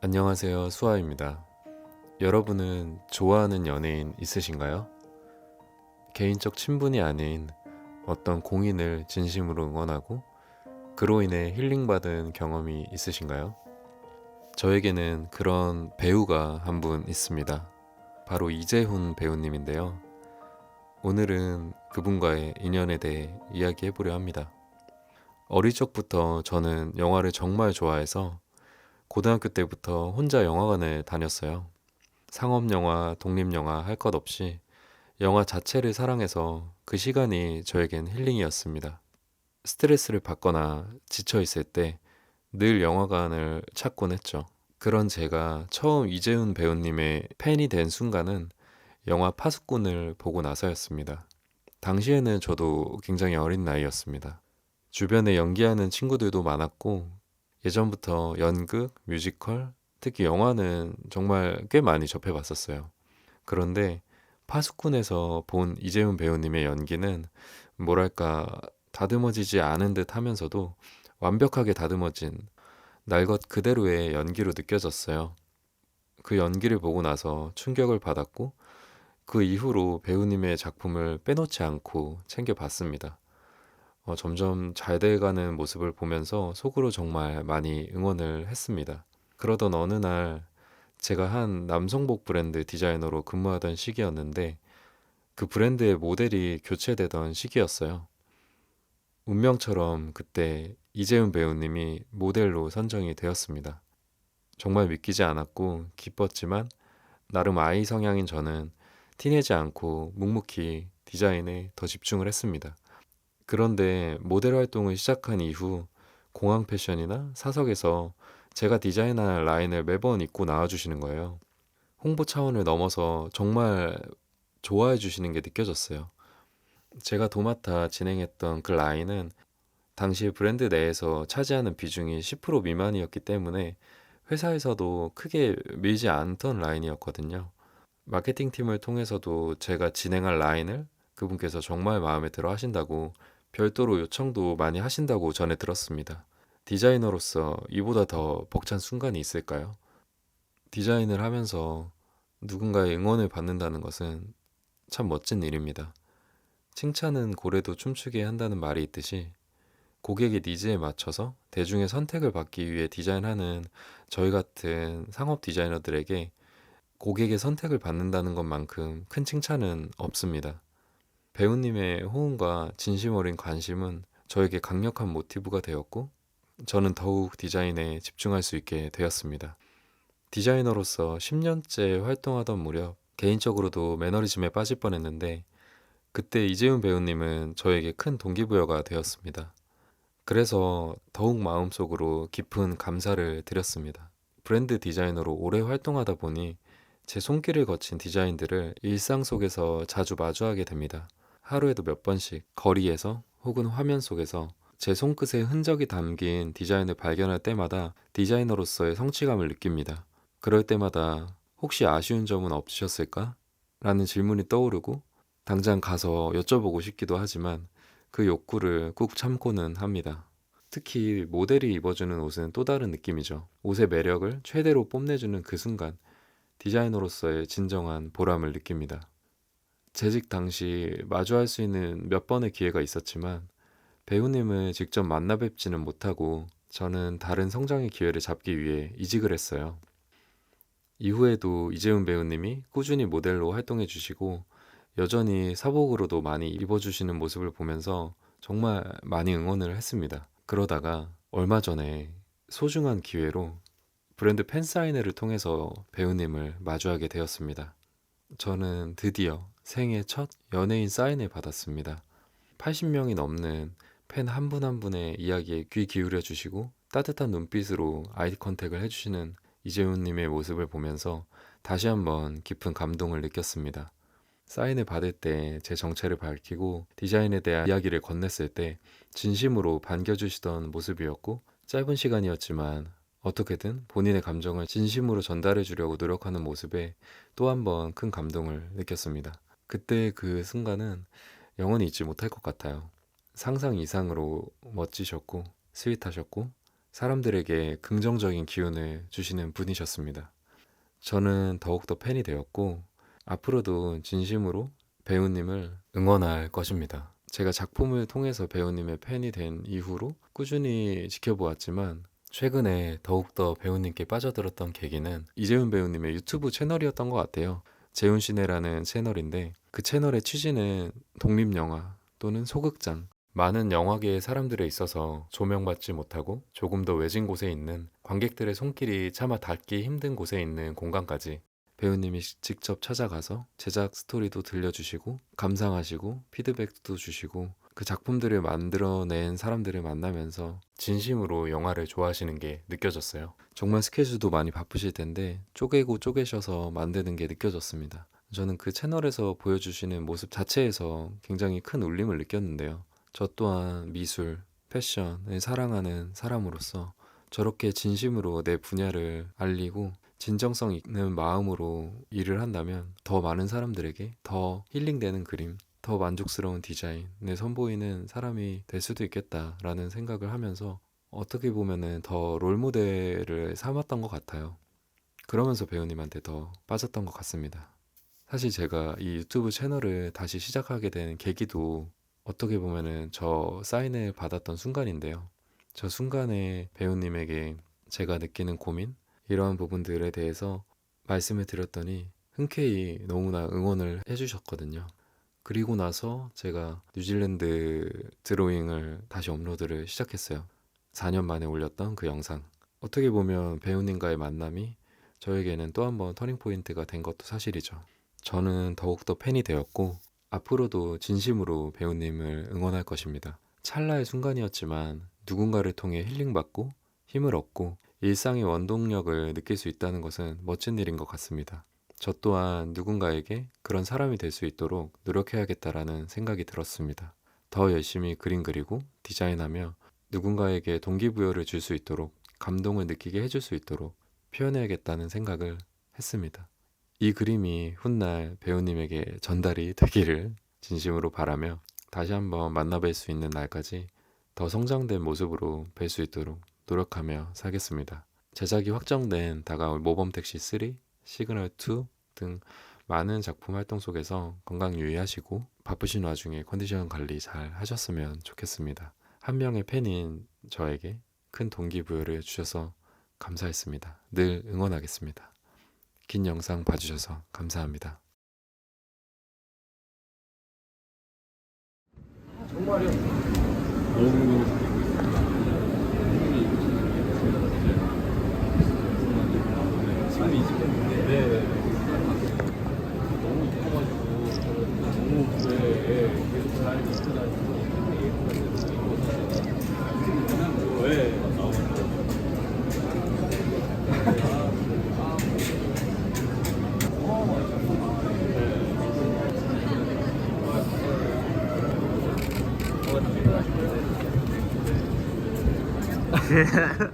안녕하세요, 수아입니다. 여러분은 좋아하는 연예인 있으신가요? 개인적 친분이 아닌 어떤 공인을 진심으로 응원하고 그로 인해 힐링받은 경험이 있으신가요? 저에게는 그런 배우가 한 분 있습니다. 바로 이재훈 배우님인데요. 오늘은 그분과의 인연에 대해 이야기해보려 합니다. 어릴 적부터 저는 영화를 정말 좋아해서 고등학교 때부터 혼자 영화관을 다녔어요. 상업영화, 독립영화 할 것 없이 영화 자체를 사랑해서 그 시간이 저에겐 힐링이었습니다. 스트레스를 받거나 지쳐있을 때 늘 영화관을 찾곤 했죠. 그런 제가 처음 이재훈 배우님의 팬이 된 순간은 영화 파수꾼을 보고 나서였습니다. 당시에는 저도 굉장히 어린 나이였습니다. 주변에 연기하는 친구들도 많았고 예전부터 연극, 뮤지컬, 특히 영화는 정말 꽤 많이 접해봤었어요. 그런데 파수꾼에서 본 이재훈 배우님의 연기는 뭐랄까 다듬어지지 않은 듯 하면서도 완벽하게 다듬어진 날 것 그대로의 연기로 느껴졌어요. 그 연기를 보고 나서 충격을 받았고 그 이후로 배우님의 작품을 빼놓지 않고 챙겨봤습니다. 점점 잘 돼가는 모습을 보면서 속으로 정말 많이 응원을 했습니다. 그러던 어느 날 제가 한 남성복 브랜드 디자이너로 근무하던 시기였는데 그 브랜드의 모델이 교체되던 시기였어요. 운명처럼 그때 이재훈 배우님이 모델로 선정이 되었습니다. 정말 믿기지 않았고 기뻤지만 나름 아이 성향인 저는 티내지 않고 묵묵히 디자인에 더 집중을 했습니다. 그런데 모델 활동을 시작한 이후 공항 패션이나 사석에서 제가 디자인한 라인을 매번 입고 나와주시는 거예요. 홍보 차원을 넘어서 정말 좋아해 주시는 게 느껴졌어요. 제가 도맡아 진행했던 그 라인은 당시 브랜드 내에서 차지하는 비중이 10% 미만이었기 때문에 회사에서도 크게 밀지 않던 라인이었거든요. 마케팅 팀을 통해서도 제가 진행할 라인을 그분께서 정말 마음에 들어 하신다고 별도로 요청도 많이 하신다고 전해 들었습니다. 디자이너로서 이보다 더 벅찬 순간이 있을까요? 디자인을 하면서 누군가의 응원을 받는다는 것은 참 멋진 일입니다. 칭찬은 고래도 춤추게 한다는 말이 있듯이 고객의 니즈에 맞춰서 대중의 선택을 받기 위해 디자인하는 저희 같은 상업 디자이너들에게 고객의 선택을 받는다는 것만큼 큰 칭찬은 없습니다. 배우님의 호응과 진심 어린 관심은 저에게 강력한 모티브가 되었고 저는 더욱 디자인에 집중할 수 있게 되었습니다. 디자이너로서 10년째 활동하던 무렵 개인적으로도 매너리즘에 빠질 뻔했는데 그때 이재훈 배우님은 저에게 큰 동기부여가 되었습니다. 그래서 더욱 마음속으로 깊은 감사를 드렸습니다. 브랜드 디자이너로 오래 활동하다 보니 제 손길을 거친 디자인들을 일상 속에서 자주 마주하게 됩니다. 하루에도 몇 번씩 거리에서 혹은 화면 속에서 제 손끝의 흔적이 담긴 디자인을 발견할 때마다 디자이너로서의 성취감을 느낍니다. 그럴 때마다 혹시 아쉬운 점은 없으셨을까? 라는 질문이 떠오르고 당장 가서 여쭤보고 싶기도 하지만 그 욕구를 꾹 참고는 합니다. 특히 모델이 입어주는 옷은 또 다른 느낌이죠. 옷의 매력을 최대로 뽐내주는 그 순간 디자이너로서의 진정한 보람을 느낍니다. 재직 당시 마주할 수 있는 몇 번의 기회가 있었지만 배우님을 직접 만나 뵙지는 못하고 저는 다른 성장의 기회를 잡기 위해 이직을 했어요. 이후에도 이재훈 배우님이 꾸준히 모델로 활동해 주시고 여전히 사복으로도 많이 입어주시는 모습을 보면서 정말 많이 응원을 했습니다. 그러다가 얼마 전에 소중한 기회로 브랜드 팬사인회를 통해서 배우님을 마주하게 되었습니다. 저는 드디어 생애 첫 연예인 사인을 받았습니다. 80명이 넘는 팬 한 분 한 분의 이야기에 귀 기울여 주시고 따뜻한 눈빛으로 아이 컨택을 해주시는 이재훈님의 모습을 보면서 다시 한번 깊은 감동을 느꼈습니다. 사인을 받을 때 제 정체를 밝히고 디자인에 대한 이야기를 건넸을 때 진심으로 반겨주시던 모습이었고 짧은 시간이었지만 어떻게든 본인의 감정을 진심으로 전달해 주려고 노력하는 모습에 또 한 번 큰 감동을 느꼈습니다. 그때 그 순간은 영원히 잊지 못할 것 같아요. 상상 이상으로 멋지셨고 스윗하셨고 사람들에게 긍정적인 기운을 주시는 분이셨습니다. 저는 더욱더 팬이 되었고 앞으로도 진심으로 배우님을 응원할 것입니다. 제가 작품을 통해서 배우님의 팬이 된 이후로 꾸준히 지켜보았지만 최근에 더욱더 배우님께 빠져들었던 계기는 이재훈 배우님의 유튜브 채널이었던 것 같아요. 재훈시네라는 채널인데 그 채널의 취지는 독립영화 또는 소극장, 많은 영화계의 사람들에 있어서 조명받지 못하고 조금 더 외진 곳에 있는 관객들의 손길이 차마 닿기 힘든 곳에 있는 공간까지 배우님이 직접 찾아가서 제작 스토리도 들려주시고 감상하시고 피드백도 주시고 그 작품들을 만들어낸 사람들을 만나면서 진심으로 영화를 좋아하시는 게 느껴졌어요. 정말 스케줄도 많이 바쁘실 텐데 쪼개고 쪼개셔서 만드는 게 느껴졌습니다. 저는 그 채널에서 보여주시는 모습 자체에서 굉장히 큰 울림을 느꼈는데요. 저 또한 미술, 패션을 사랑하는 사람으로서 저렇게 진심으로 내 분야를 알리고 진정성 있는 마음으로 일을 한다면 더 많은 사람들에게 더 힐링되는 그림, 더 만족스러운 디자인을 선보이는 사람이 될 수도 있겠다라는 생각을 하면서 어떻게 보면은 더 롤모델을 삼았던 것 같아요. 그러면서 배우님한테 더 빠졌던 것 같습니다. 사실 제가 이 유튜브 채널을 다시 시작하게 된 계기도 어떻게 보면은 저 사인을 받았던 순간인데요. 저 순간에 배우님에게 제가 느끼는 고민, 이러한 부분들에 대해서 말씀을 드렸더니 흔쾌히 너무나 응원을 해주셨거든요. 그리고 나서 제가 뉴질랜드 드로잉을 다시 업로드를 시작했어요. 4년 만에 올렸던 그 영상. 어떻게 보면 배우님과의 만남이 저에게는 또 한 번 터닝포인트가 된 것도 사실이죠. 저는 더욱더 팬이 되었고 앞으로도 진심으로 배우님을 응원할 것입니다. 찰나의 순간이었지만 누군가를 통해 힐링받고 힘을 얻고 일상의 원동력을 느낄 수 있다는 것은 멋진 일인 것 같습니다. 저 또한 누군가에게 그런 사람이 될 수 있도록 노력해야겠다라는 생각이 들었습니다. 더 열심히 그림 그리고 디자인하며 누군가에게 동기부여를 줄 수 있도록 감동을 느끼게 해줄 수 있도록 표현해야겠다는 생각을 했습니다. 이 그림이 훗날 배우님에게 전달이 되기를 진심으로 바라며 다시 한번 만나뵐 수 있는 날까지 더 성장된 모습으로 뵐 수 있도록 노력하며 살겠습니다. 제작이 확정된 다가올 모범택시 3, 시그널 2 등 많은 작품 활동 속에서 건강 유의하시고 바쁘신 와중에 컨디션 관리 잘 하셨으면 좋겠습니다. 한 명의 팬인 저에게 큰 동기부여를 주셔서 감사했습니다. 늘 응원하겠습니다. 긴 영상 봐주셔서 감사합니다. 정말요? 너무 지금 이 집인데 네. 너무 이뻐가지고 너무 계속 잘 입고 다니고 왜 나오는데 Yeah.